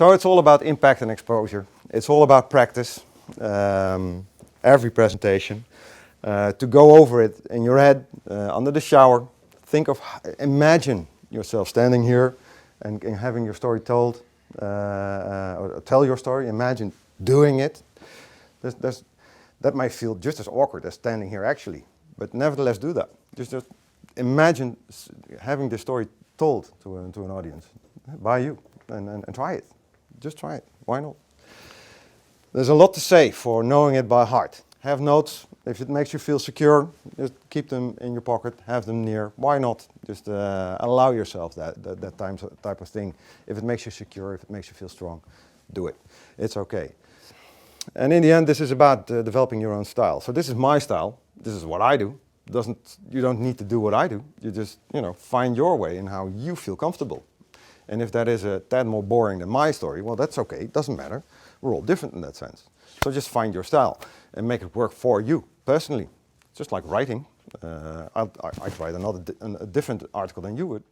So it's all about impact and exposure. It's all about practice, every presentation, to go over it in your head, under the shower. Imagine yourself standing here and having your story told, or tell your story. Imagine doing it. That might feel just as awkward as standing here actually, but nevertheless do that. Just imagine having the story told to an audience by you and try it. Just try it. Why not? There's a lot to say for knowing it by heart. Have notes. If it makes you feel secure, just keep them in your pocket, have them near. Why not? Just allow yourself that type of thing. If it makes you secure, if it makes you feel strong, do it. It's okay. And in the end, this is about developing your own style. So this is my style. This is what I do. You don't need to do what I do. You just, find your way in how you feel comfortable. And if that is a tad more boring than my story, well, that's okay. It doesn't matter. We're all different in that sense. So just find your style and make it work for you personally. Just like writing. I'd write a different article than you would.